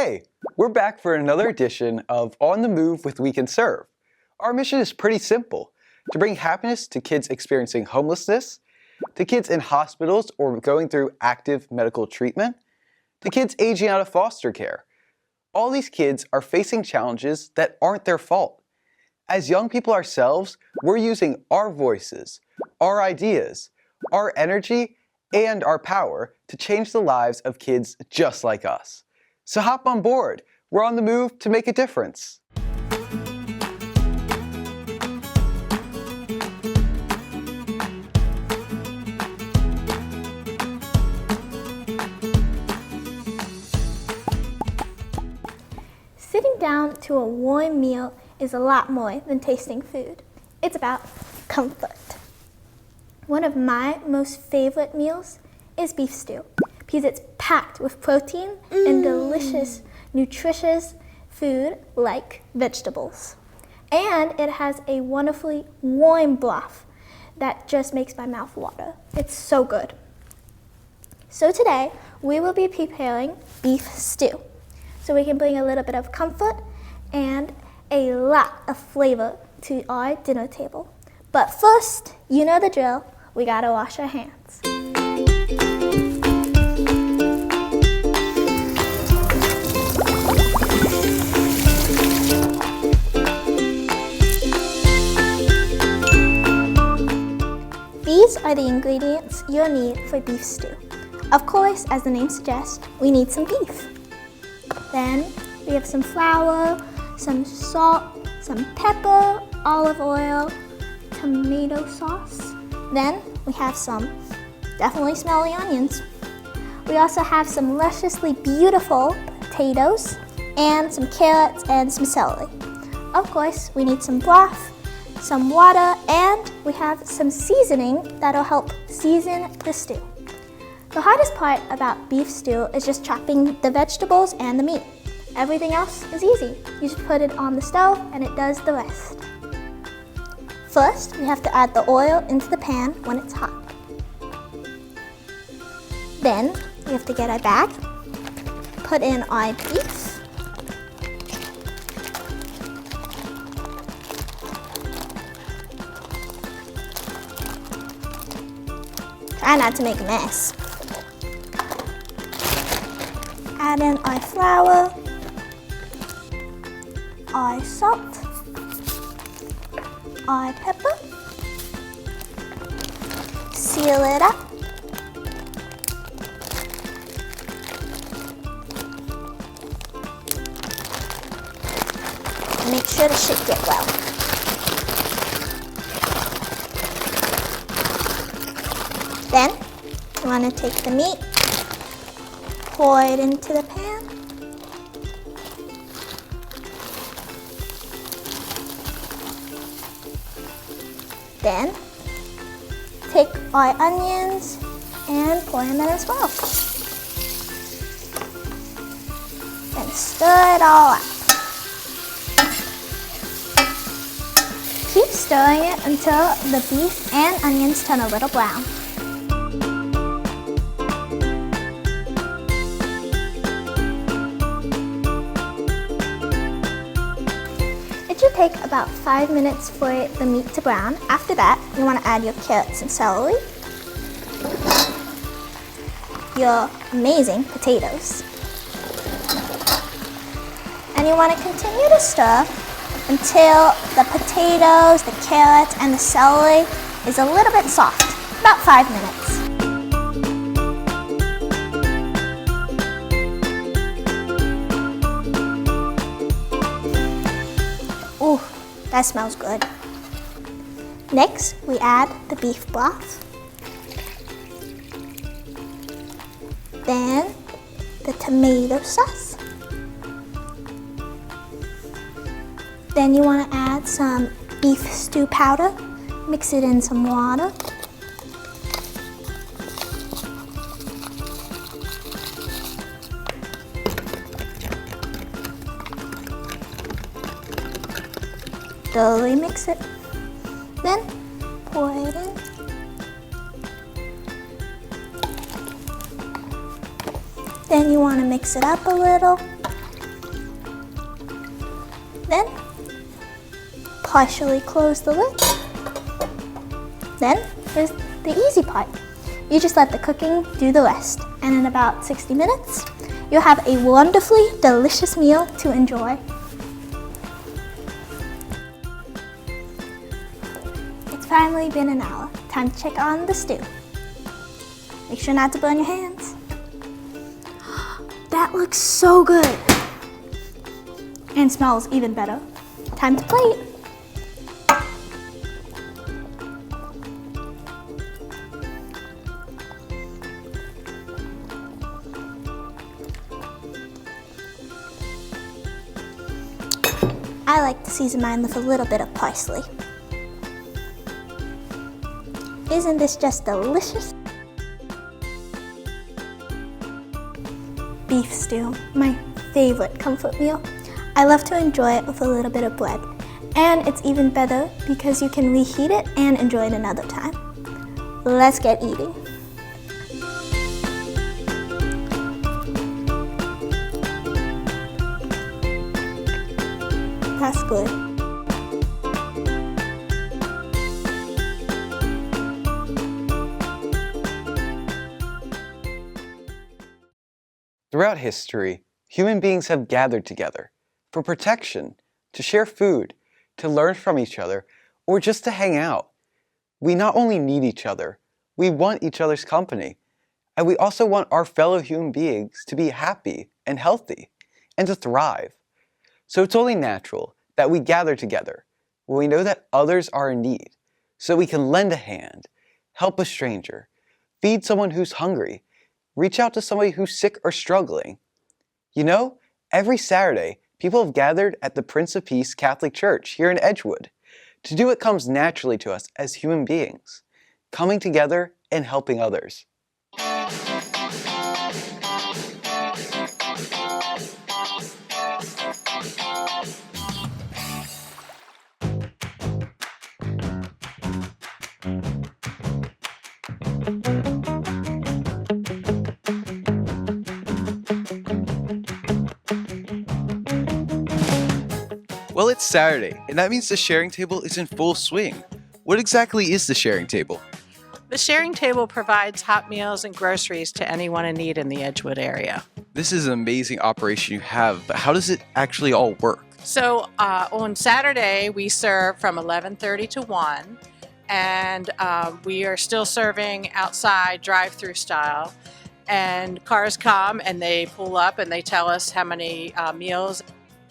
Hey, we're back for another edition of On the Move with We Cancerve. Our mission is pretty simple: to bring happiness to kids experiencing homelessness, to kids in hospitals or going through active medical treatment, to kids aging out of foster care. All these kids are facing challenges that aren't their fault. As young people ourselves, we're using our voices, our ideas, our energy, and our power to change the lives of kids just like us. So hop on board. We're on the move to make a difference. Sitting down to a warm meal is a lot more than tasting food. It's about comfort. One of my most favorite meals is beef stew because it's packed with protein and delicious, nutritious food like vegetables. And it has a wonderfully warm broth that just makes my mouth water. It's so good. So today, we will be preparing beef stew, so we can bring a little bit of comfort and a lot of flavor to our dinner table. But first, you know the drill, we gotta wash our hands. These are the ingredients you'll need for beef stew. Of course, as the name suggests, we need some beef. Then we have some flour, some salt, some pepper, olive oil, tomato sauce. Then we have some definitely smelly onions. We also have some lusciously beautiful potatoes and some carrots and some celery. Of course, we need some broth, some water, and we have some seasoning that'll help season the stew. The hardest part about beef stew is just chopping the vegetables and the meat. Everything else is easy. You just put it on the stove and it does the rest. First, we have to add the oil into the pan when it's hot. Then, we have to get our bag, put in our beef, try not to make a mess. Add in our flour, our salt, our pepper, seal it up, and make sure to shake it well. Then, you want to take the meat, pour it into the pan, then take our onions and pour them in as well. Then stir it all up. Keep stirring it until the beef and onions turn a little brown. It should take about 5 minutes for the meat to brown. After that, you want to add your carrots and celery, your amazing potatoes, and you want to continue to stir until the potatoes, the carrots, and the celery is a little bit soft, about 5 minutes. Ooh, that smells good. Next, we add the beef broth. Then, the tomato sauce. Then you want to add some beef stew powder. Mix it in some water. Thoroughly mix it. Then pour it in. Then you want to mix it up a little partially close the lid. Then there's the easy part. You just let the cooking do the rest, and in about 60 minutes, you'll have a wonderfully delicious meal to enjoy. It's finally been an hour. Time to check on the stew. Make sure not to burn your hands. That looks so good. And smells even better. Time to plate. I like to season mine with a little bit of parsley. Isn't this just delicious? Beef stew, my favorite comfort meal. I love to enjoy it with a little bit of bread. And it's even better because you can reheat it and enjoy it another time. Let's get eating. That's good. Throughout history, human beings have gathered together for protection, to share food, to learn from each other, or just to hang out. We not only need each other, we want each other's company, and we also want our fellow human beings to be happy and healthy, and to thrive. So it's only natural that we gather together when we know that others are in need, so we can lend a hand, help a stranger, feed someone who's hungry, reach out to somebody who's sick or struggling. You know, every Saturday, people have gathered at the Prince of Peace Catholic Church here in Edgewood to do what comes naturally to us as human beings, coming together and helping others. Well, it's Saturday, and that means the sharing table is in full swing. What exactly is the sharing table? The sharing table provides hot meals and groceries to anyone in need in the Edgewood area. This is an amazing operation you have, but how does it actually all work? So on Saturday, we serve from 11:30 to 1, and we are still serving outside drive-through style. And cars come and they pull up and they tell us how many meals.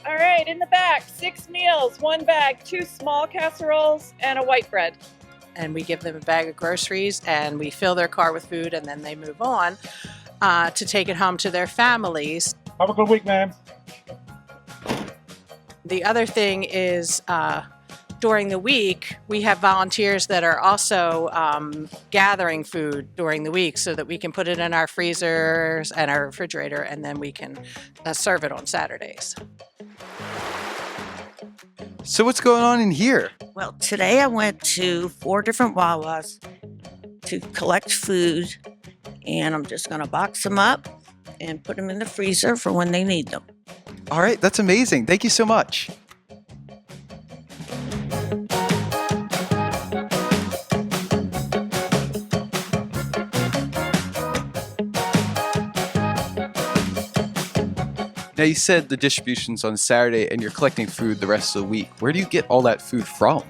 All right, in the back, 6 meals, 1 bag, 2 small casseroles, and a white bread. And we give them a bag of groceries and we fill their car with food, and then they move on to take it home to their families. Have a good week, ma'am. The other thing is during the week, we have volunteers that are also gathering food during the week so that we can put it in our freezers and our refrigerator, and then we can serve it on Saturdays. So what's going on in here? Well, today I went to 4 different Wawas to collect food, and I'm just going to box them up and put them in the freezer for when they need them. All right, that's amazing. Thank you so much. Now, you said the distribution's on Saturday and you're collecting food the rest of the week. Where do you get all that food from?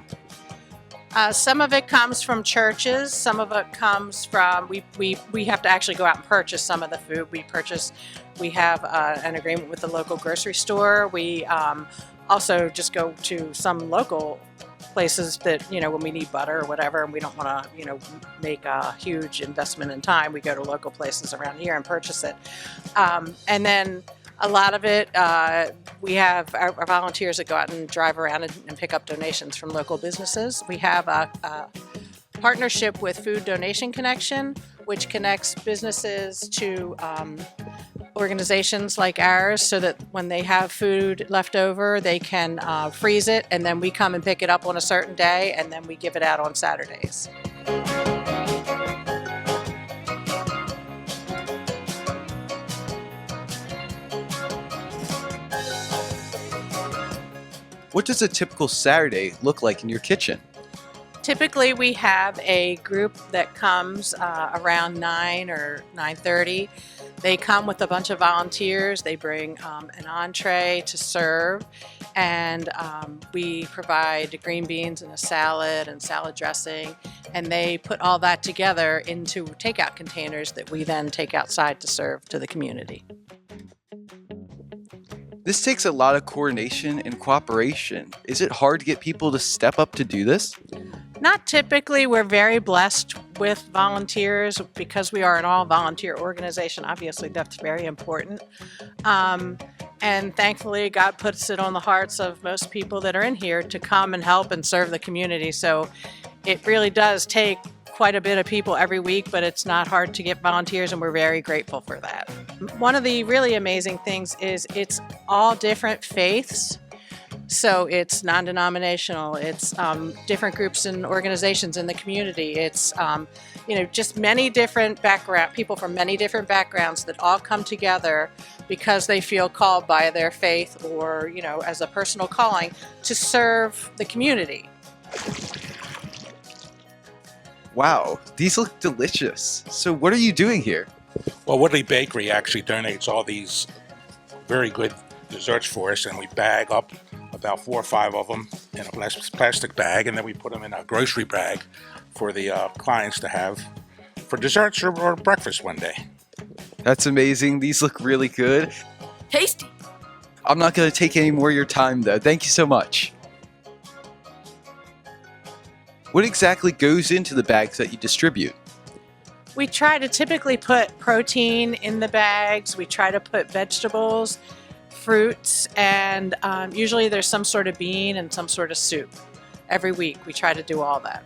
Some of it comes from churches. Some of it comes from, we have to actually go out and purchase some of the food. We have an agreement with the local grocery store. We also just go to some local places that, when we need butter or whatever, and we don't want to, make a huge investment in time, we go to local places around here and purchase it. And then a lot of it, we have our volunteers that go out and drive around and pick up donations from local businesses. We have a partnership with Food Donation Connection, which connects businesses to organizations like ours so that when they have food left over, they can freeze it, and then we come and pick it up on a certain day, and then we give it out on Saturdays. What does a typical Saturday look like in your kitchen? Typically, we have a group that comes around 9 or 9:30. They come with a bunch of volunteers. They bring an entree to serve, and we provide green beans and a salad and salad dressing, and they put all that together into takeout containers that we then take outside to serve to the community. This takes a lot of coordination and cooperation. Is it hard to get people to step up to do this? Not typically. We're very blessed with volunteers because we are an all-volunteer organization. Obviously, that's very important. And thankfully, God puts it on the hearts of most people that are in here to come and help and serve the community. So it really does take quite a bit of people every week, but it's not hard to get volunteers, and we're very grateful for that. One of the really amazing things is it's all different faiths. So it's non-denominational, it's different groups and organizations in the community. It's just many different people from many different backgrounds that all come together because they feel called by their faith or, as a personal calling to serve the community. Wow, these look delicious. So what are you doing here? Well, Woodley Bakery actually donates all these very good desserts for us, and we bag up about 4 or 5 of them in a plastic bag, and then we put them in a grocery bag for the clients to have for desserts or breakfast one day. That's amazing. These look really good. Tasty. I'm not going to take any more of your time, though. Thank you so much. What exactly goes into the bags that you distribute? We try to typically put protein in the bags. We try to put vegetables, fruits, and usually there's some sort of bean and some sort of soup. Every week we try to do all that.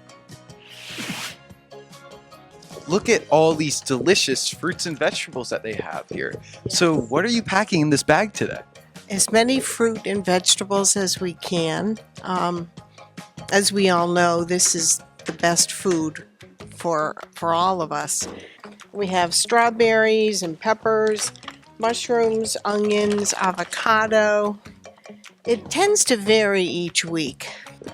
Look at all these delicious fruits and vegetables that they have here. So what are you packing in this bag today? As many fruit and vegetables as we can. As we all know, this is the best food for all of us. We have strawberries and peppers, mushrooms, onions, avocado. It tends to vary each week.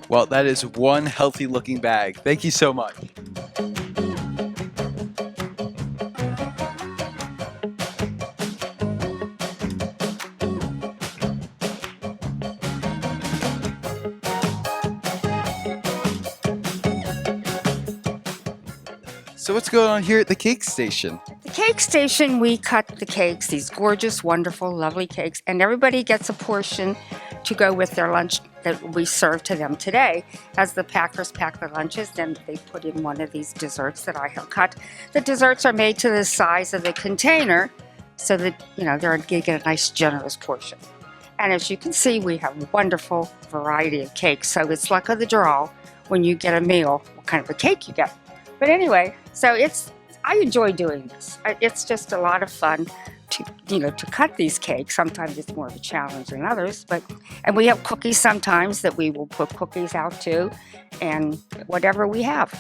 Well, that is one healthy looking bag. Thank you so much. So what's going on here at the cake station? The cake station, we cut the cakes, these gorgeous, wonderful, lovely cakes, and everybody gets a portion to go with their lunch that we serve to them today. As the packers pack their lunches, then they put in one of these desserts that I have cut. The desserts are made to the size of the container so that, they get a nice, generous portion. And as you can see, we have a wonderful variety of cakes. So it's luck of the draw when you get a meal, what kind of a cake you get. But anyway, so I enjoy doing this. It's just a lot of fun to cut these cakes. Sometimes it's more of a challenge than others, and we have cookies sometimes that we will put cookies out too, and whatever we have.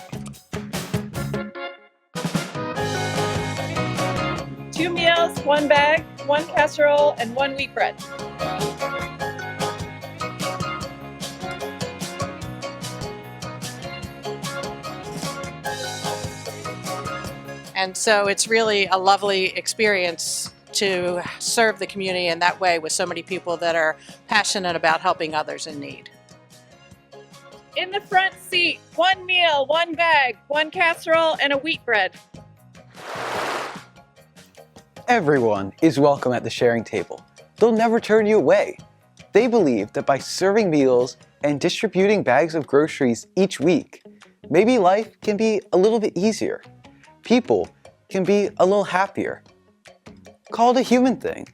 2 meals, 1 bag, 1 casserole, and 1 wheat bread. And so it's really a lovely experience to serve the community in that way with so many people that are passionate about helping others in need. In the front seat, 1 meal, 1 bag, 1 casserole, and a wheat bread. Everyone is welcome at the sharing table. They'll never turn you away. They believe that by serving meals and distributing bags of groceries each week, maybe life can be a little bit easier. People can be a little happier. Call it a human thing.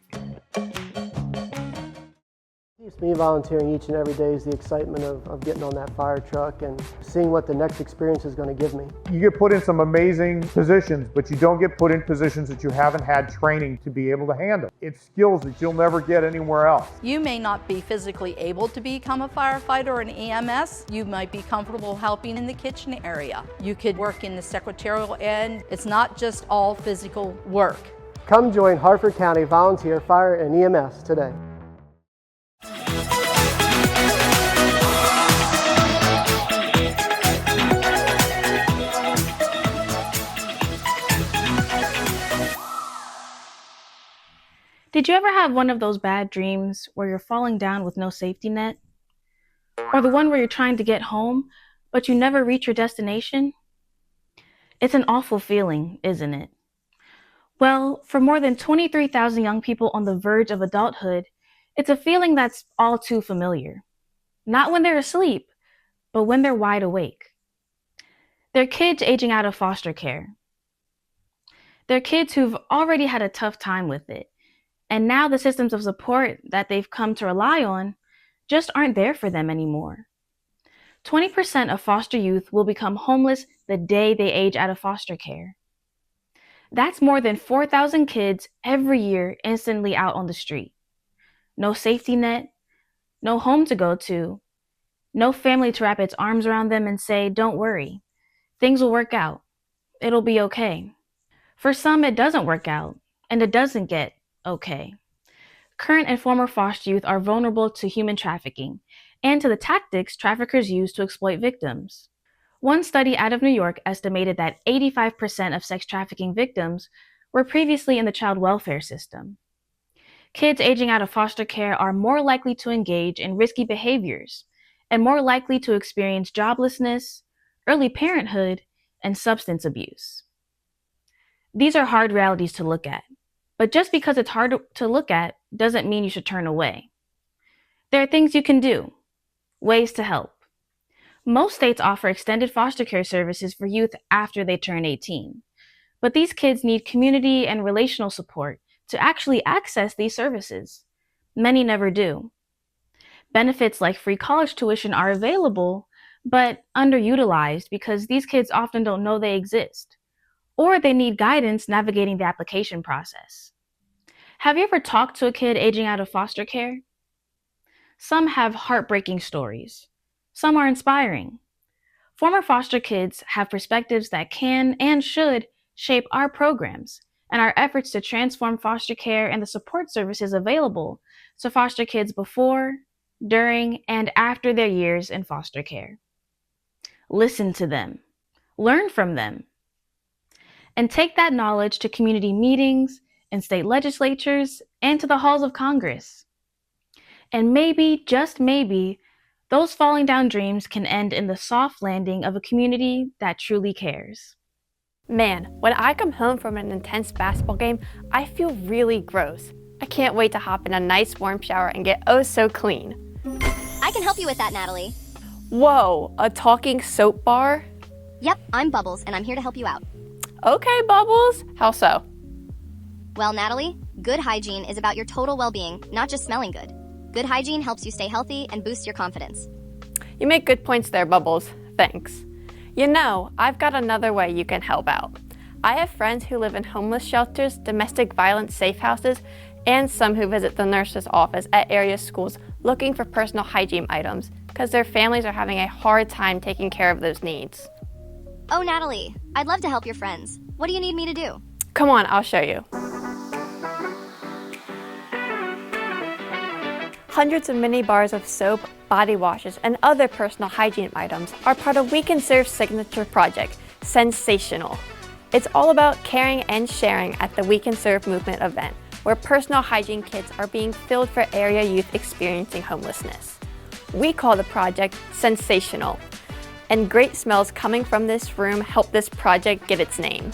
Me volunteering each and every day is the excitement of getting on that fire truck and seeing what the next experience is going to give me. You get put in some amazing positions, but you don't get put in positions that you haven't had training to be able to handle. It's skills that you'll never get anywhere else. You may not be physically able to become a firefighter or an EMS. You might be comfortable helping in the kitchen area. You could work in the secretarial end. It's not just all physical work. Come join Harford County Volunteer Fire and EMS today. Did you ever have one of those bad dreams where you're falling down with no safety net? Or the one where you're trying to get home, but you never reach your destination? It's an awful feeling, isn't it? Well, for more than 23,000 young people on the verge of adulthood, it's a feeling that's all too familiar. Not when they're asleep, but when they're wide awake. They're kids aging out of foster care. They're kids who've already had a tough time with it, and now the systems of support that they've come to rely on just aren't there for them anymore. 20% of foster youth will become homeless the day they age out of foster care. That's more than 4,000 kids every year instantly out on the street. No safety net, no home to go to, no family to wrap its arms around them and say, "Don't worry, things will work out. It'll be okay." For some, it doesn't work out, and it doesn't get okay. Current and former foster youth are vulnerable to human trafficking and to the tactics traffickers use to exploit victims. One study out of New York estimated that 85% of sex trafficking victims were previously in the child welfare system. Kids aging out of foster care are more likely to engage in risky behaviors and more likely to experience joblessness, early parenthood, and substance abuse. These are hard realities to look at, but just because it's hard to look at doesn't mean you should turn away. There are things you can do, ways to help. Most states offer extended foster care services for youth after they turn 18, but these kids need community and relational support to actually access these services. Many never do. Benefits like free college tuition are available, but underutilized because these kids often don't know they exist, or they need guidance navigating the application process. Have you ever talked to a kid aging out of foster care? Some have heartbreaking stories. Some are inspiring. Former foster kids have perspectives that can and should shape our programs and our efforts to transform foster care and the support services available to foster kids before, during, and after their years in foster care. Listen to them. Learn from them. And take that knowledge to community meetings and state legislatures and to the halls of Congress. And maybe, just maybe, those falling down dreams can end in the soft landing of a community that truly cares. Man, when I come home from an intense basketball game, I feel really gross. I can't wait to hop in a nice warm shower and get oh so clean. I can help you with that, Natalie. Whoa, a talking soap bar? Yep, I'm Bubbles, and I'm here to help you out. Okay, Bubbles. How so? Well, Natalie, good hygiene is about your total well-being, not just smelling good. Good hygiene helps you stay healthy and boosts your confidence. You make good points there, Bubbles. Thanks. You know, I've got another way you can help out. I have friends who live in homeless shelters, domestic violence safe houses, and some who visit the nurse's office at area schools looking for personal hygiene items because their families are having a hard time taking care of those needs. Oh, Natalie, I'd love to help your friends. What do you need me to do? Come on, I'll show you. Hundreds of mini bars of soap, body washes, and other personal hygiene items are part of We Cancerve's signature project, Sensational. It's all about caring and sharing at the We Cancerve movement event, where personal hygiene kits are being filled for area youth experiencing homelessness. We call the project Sensational, and great smells coming from this room help this project get its name.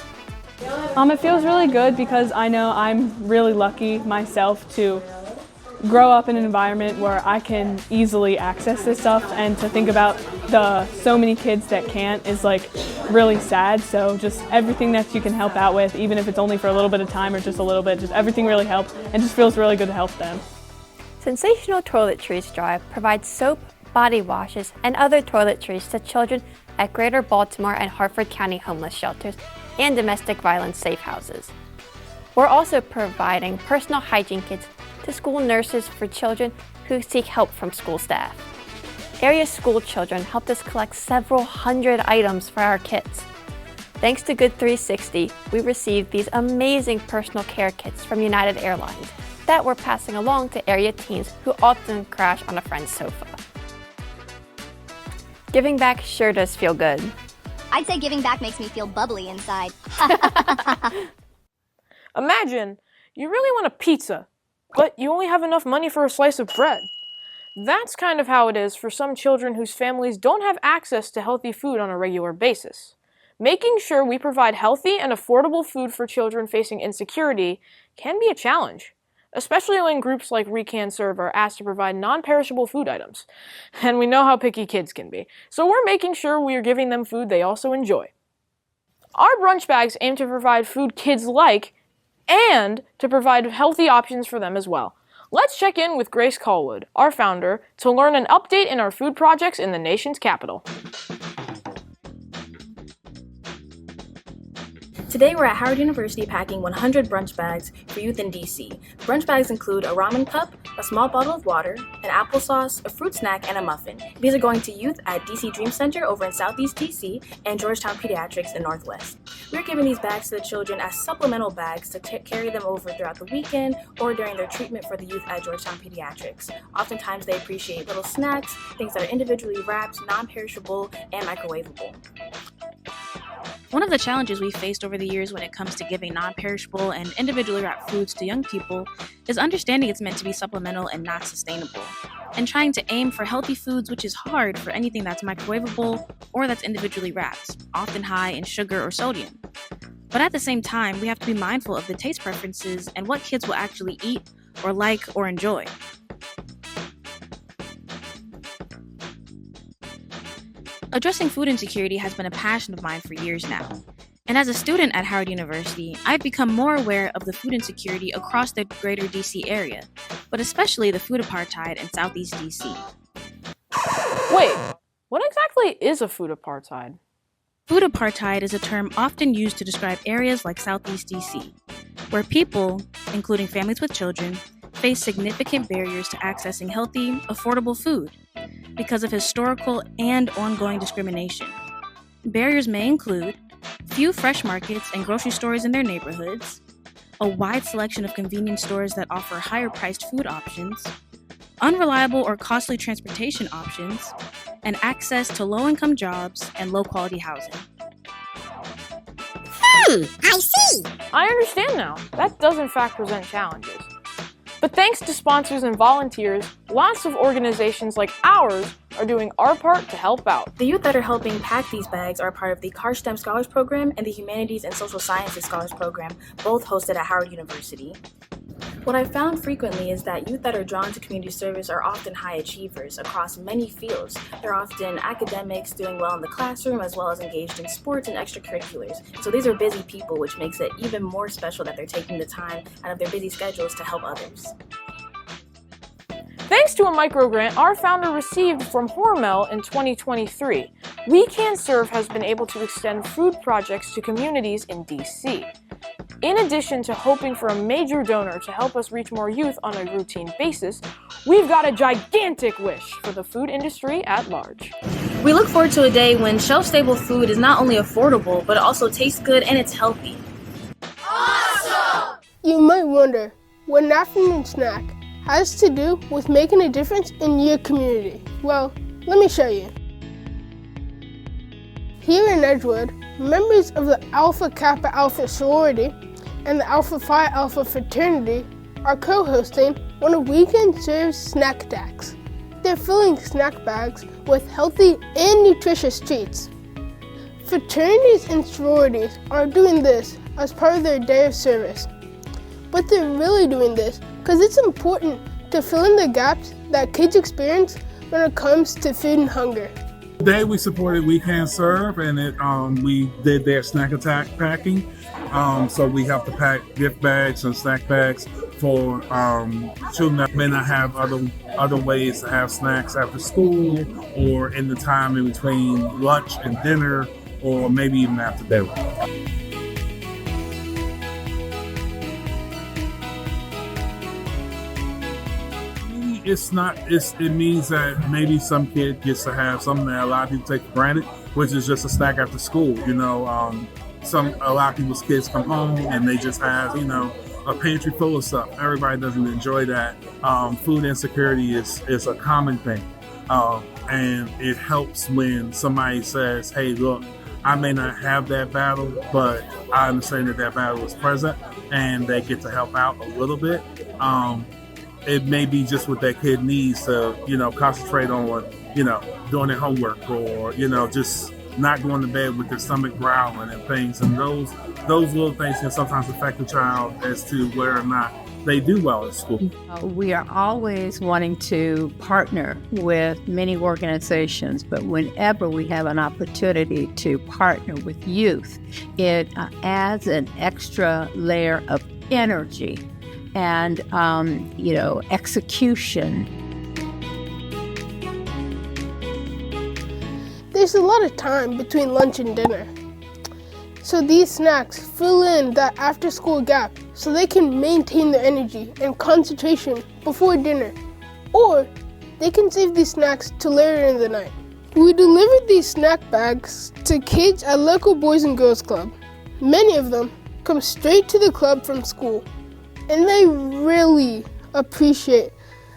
It feels really good because I know I'm really lucky myself to grow up in an environment where I can easily access this stuff, and to think about the so many kids that can't is like really sad. So just everything that you can help out with, even if it's only for a little bit of time or just a little bit, just everything really helps and just feels really good to help them. Sensational Toiletries Drive provides soap, body washes, and other toiletries to children at Greater Baltimore and Harford County homeless shelters and domestic violence safe houses. We're also providing personal hygiene kits to school nurses for children who seek help from school staff. Area school children helped us collect several hundred items for our kits. Thanks to Good 360, we received these amazing personal care kits from United Airlines that we're passing along to area teens who often crash on a friend's sofa. Giving back sure does feel good. I'd say giving back makes me feel bubbly inside. Imagine you really want a pizza, but you only have enough money for a slice of bread. That's kind of how it is for some children whose families don't have access to healthy food on a regular basis. Making sure we provide healthy and affordable food for children facing insecurity can be a challenge, especially when groups like We Cancerve are asked to provide non-perishable food items. And we know how picky kids can be, so we're making sure we are giving them food they also enjoy. Our brunch bags aim to provide food kids like and to provide healthy options for them as well. Let's check in with Grace Callwood, our founder, to learn an update in our food projects in the nation's capital. Today we're at Howard University packing 100 brunch bags for youth in DC. Brunch bags include a ramen cup, a small bottle of water, an applesauce, a fruit snack, and a muffin. These are going to youth at DC Dream Center over in Southeast DC and Georgetown Pediatrics in Northwest. We're giving these bags to the children as supplemental bags to carry them over throughout the weekend or during their treatment for the youth at Georgetown Pediatrics. Oftentimes they appreciate little snacks, things that are individually wrapped, non-perishable, and microwavable. One of the challenges we've faced over the years when it comes to giving non-perishable and individually wrapped foods to young people is understanding it's meant to be supplemental and not sustainable, and trying to aim for healthy foods, which is hard for anything that's microwavable or that's individually wrapped, often high in sugar or sodium. But at the same time, we have to be mindful of the taste preferences and what kids will actually eat or like or enjoy. Addressing food insecurity has been a passion of mine for years now. And as a student at Howard University, I've become more aware of the food insecurity across the greater DC area, but especially the food apartheid in Southeast DC. Wait, what exactly is a food apartheid? Food apartheid is a term often used to describe areas like Southeast DC, where people, including families with children, face significant barriers to accessing healthy, affordable food because of historical and ongoing discrimination. Barriers may include few fresh markets and grocery stores in their neighborhoods, a wide selection of convenience stores that offer higher-priced food options, unreliable or costly transportation options, and access to low-income jobs and low-quality housing. I see! I understand now. That does in fact present challenges. But thanks to sponsors and volunteers, lots of organizations like ours are doing our part to help out. The youth that are helping pack these bags are part of the CAR-STEM Scholars Program and the Humanities and Social Sciences Scholars Program, both hosted at Howard University. What I've found frequently is that youth that are drawn to community service are often high achievers across many fields. They're often academics doing well in the classroom as well as engaged in sports and extracurriculars. So these are busy people, which makes it even more special that they're taking the time out of their busy schedules to help others. Thanks to a microgrant our founder received from Hormel in 2023, We Cancerve has been able to extend food projects to communities in DC. In addition to hoping for a major donor to help us reach more youth on a routine basis, we've got a gigantic wish for the food industry at large. We look forward to a day when shelf-stable food is not only affordable, but also tastes good and it's healthy. Awesome! You might wonder what an afternoon snack has to do with making a difference in your community. Well, let me show you. Here in Edgewood, members of the Alpha Kappa Alpha sorority and the Alpha Phi Alpha fraternity are co-hosting one of We Cancerve's snack attacks. They're filling snack bags with healthy and nutritious treats. Fraternities and sororities are doing this as part of their day of service. But they're really doing this because it's important to fill in the gaps that kids experience when it comes to food and hunger. Today we supported We Cancerve, and we did their snack attack packing. So we have to pack gift bags and snack bags for children that may not have other ways to have snacks after school or in the time in between lunch and dinner, or maybe even after dinner. It means that maybe some kid gets to have something that a lot of people take for granted, which is just a snack after school. A lot of people's kids come home and they just have, a pantry full of stuff. Everybody doesn't enjoy that. Food insecurity is a common thing. And it helps when somebody says, hey, look, I may not have that battle, but I understand that battle is present and they get to help out a little bit. it may be just what that kid needs to, concentrate on, doing their homework or, just not going to bed with their stomach growling and things. And those little things can sometimes affect the child as to whether or not they do well at school. We are always wanting to partner with many organizations, but whenever we have an opportunity to partner with youth, it adds an extra layer of energy and, execution. There's a lot of time between lunch and dinner. So these snacks fill in that after-school gap so they can maintain their energy and concentration before dinner. Or they can save these snacks till later in the night. We delivered these snack bags to kids at local Boys and Girls Club. Many of them come straight to the club from school, and they really appreciate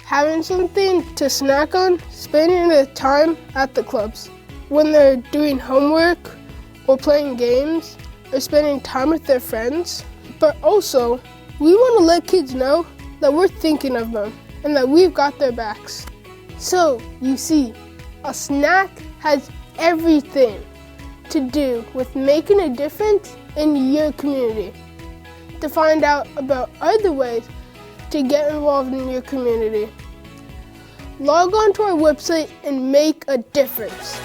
having something to snack on, spending their time at the clubs. When they're doing homework, or playing games, or spending time with their friends. But also, we want to let kids know that we're thinking of them and that we've got their backs. So, you see, a snack has everything to do with making a difference in your community. To find out about other ways to get involved in your community, log on to our website and make a difference.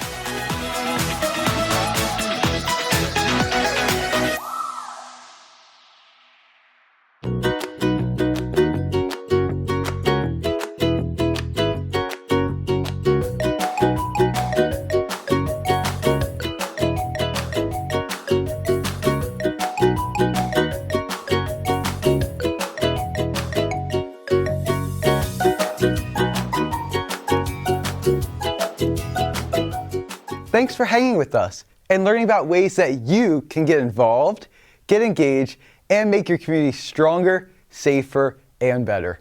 Thanks for hanging with us and learning about ways that you can get involved, get engaged, and make your community stronger, safer, and better.